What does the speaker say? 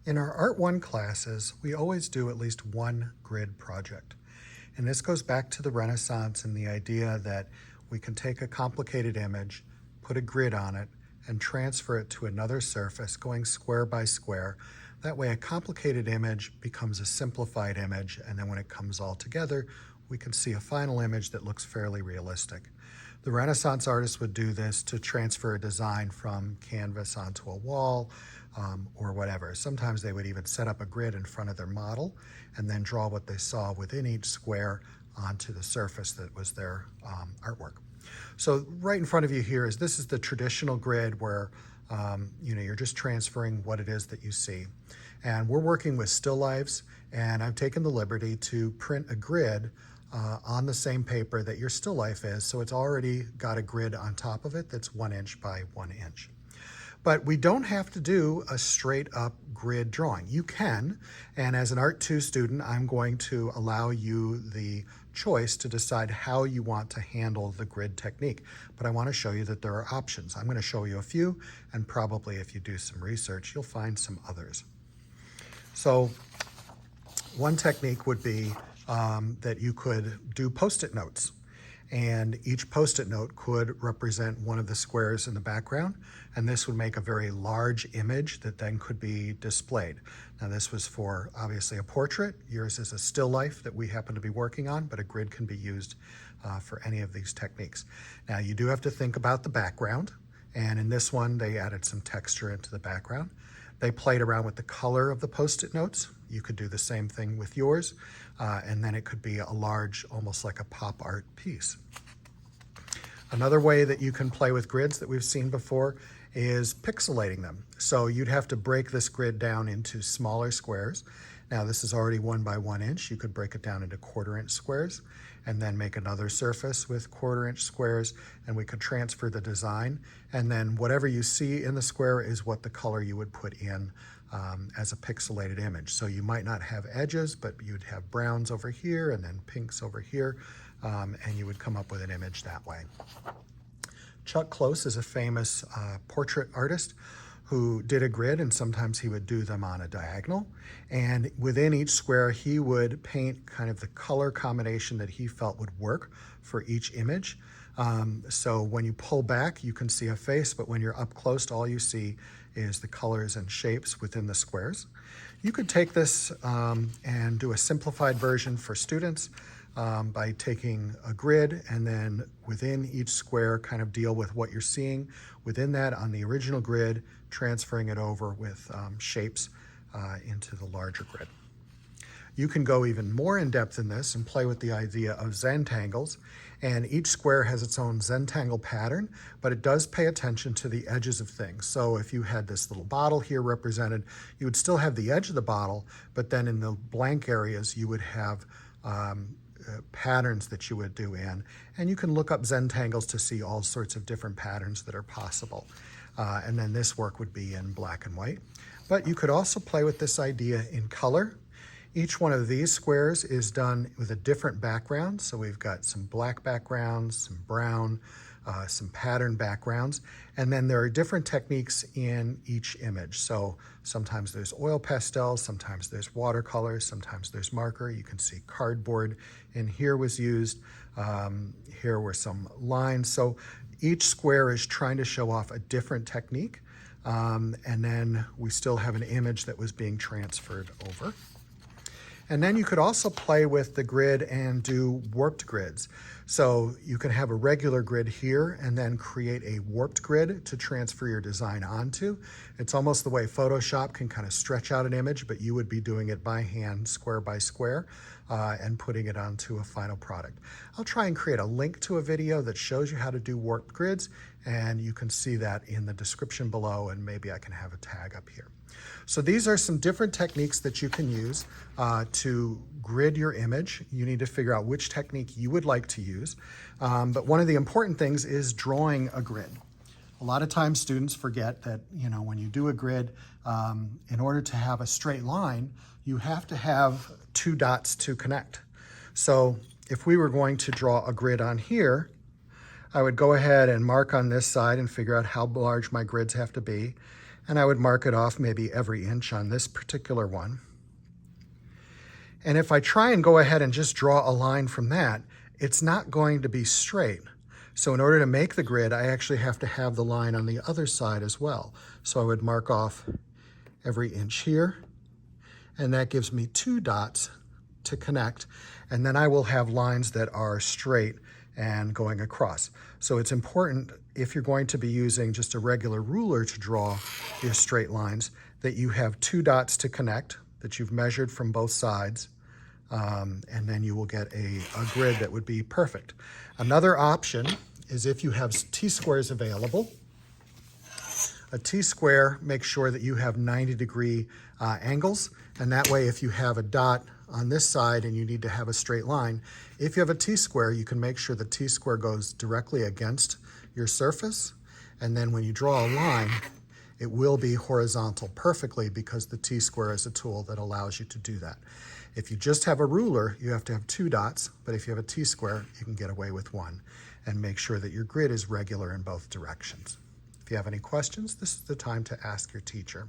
In our Art 1 classes, we always do at least one grid project. And this goes back to the Renaissance and the idea that we can take a complicated image, put a grid on it, and transfer it to another surface going square by square. That way a complicated image becomes a simplified image, and then when it comes all together, we can see a final image that looks fairly realistic. The Renaissance artists would do this to transfer a design from canvas onto a wall or whatever. Sometimes they would even set up a grid in front of their model and then draw what they saw within each square onto the surface that was their artwork. So right in front of you here is this is the traditional grid where you're just transferring what it is that you see. And we're working with still lifes, and I've taken the liberty to print a grid on the same paper that your still life is, so it's already got a grid on top of it that's 1 inch by 1 inch. But we don't have to do a straight up grid drawing. You can, and as an Art 2 student, I'm going to allow you the choice to decide how you want to handle the grid technique. But I want to show you that there are options. I'm going to show you a few, and probably if you do some research, you'll find some others. So one technique would be that you could do Post-it notes. And each Post-it note could represent one of the squares in the background, and this would make a very large image that then could be displayed. Now this was for obviously a portrait. Yours is a still life that we happen to be working on, but a grid can be used for any of these techniques. Now you do have to think about the background, and in this one they added some texture into the background. They played around with the color of the Post-it notes. You could do the same thing with yours, and then it could be a large, almost like a pop art piece. Another way that you can play with grids that we've seen before is pixelating them. So you'd have to break this grid down into smaller squares. Now this is already 1 by 1 inch. You could break it down into 1/4 inch squares and then make another surface with 1/4 inch squares, and we could transfer the design. And then whatever you see in the square is what the color you would put in as a pixelated image. So you might not have edges, but you'd have browns over here and then pinks over here, and you would come up with an image that way. Chuck Close is a famous portrait artist who did a grid, and sometimes he would do them on a diagonal. And within each square, he would paint kind of the color combination that he felt would work for each image. So when you pull back, you can see a face, but when you're up close, all you see is the colors and shapes within the squares. You could take this and do a simplified version for students by taking a grid and then within each square kind of deal with what you're seeing within that on the original grid, transferring it over with shapes into the larger grid. You can go even more in depth in this and play with the idea of Zentangles, and each square has its own Zentangle pattern, but it does pay attention to the edges of things. So if you had this little bottle here represented, you would still have the edge of the bottle, but then in the blank areas you would have patterns that you would do in, and you can look up Zentangles to see all sorts of different patterns that are possible. And then this work would be in black and white. But you could also play with this idea in color. Each one of these squares is done with a different background. So we've got some black backgrounds, some brown, some pattern backgrounds, and then there are different techniques in each image. So sometimes there's oil pastels, sometimes there's watercolors, sometimes there's marker. You can see cardboard in here was used. Here were some lines. So each square is trying to show off a different technique, and then we still have an image that was being transferred over. And then you could also play with the grid and do warped grids. So you can have a regular grid here and then create a warped grid to transfer your design onto. It's almost the way Photoshop can kind of stretch out an image, but you would be doing it by hand, square by square, and putting it onto a final product. I'll try and create a link to a video that shows you how to do warped grids, and you can see that in the description below, and maybe I can have a tag up here. So these are some different techniques that you can use to grid your image. You need to figure out which technique you would like to use. But one of the important things is drawing a grid. A lot of times students forget that, when you do a grid, in order to have a straight line, you have to have 2 dots to connect. So if we were going to draw a grid on here, I would go ahead and mark on this side and figure out how large my grids have to be. And I would mark it off maybe every inch on this particular one. And if I try and go ahead and just draw a line from that, it's not going to be straight. So in order to make the grid, I actually have to have the line on the other side as well. So I would mark off every inch here, and that gives me 2 dots to connect. And then I will have lines that are straight and going across. So it's important, if you're going to be using just a regular ruler to draw your straight lines, that you have 2 dots to connect, that you've measured from both sides, and then you will get a grid that would be perfect. Another option is if you have T-squares available. A T-square makes sure that you have 90-degree angles, and that way if you have a dot on this side and you need to have a straight line, if you have a T-square, you can make sure the T-square goes directly against your surface, and then when you draw a line, it will be horizontal perfectly because the T-square is a tool that allows you to do that. If you just have a ruler, you have to have 2 dots, but if you have a T-square, you can get away with 1, and make sure that your grid is regular in both directions. If you have any questions, this is the time to ask your teacher.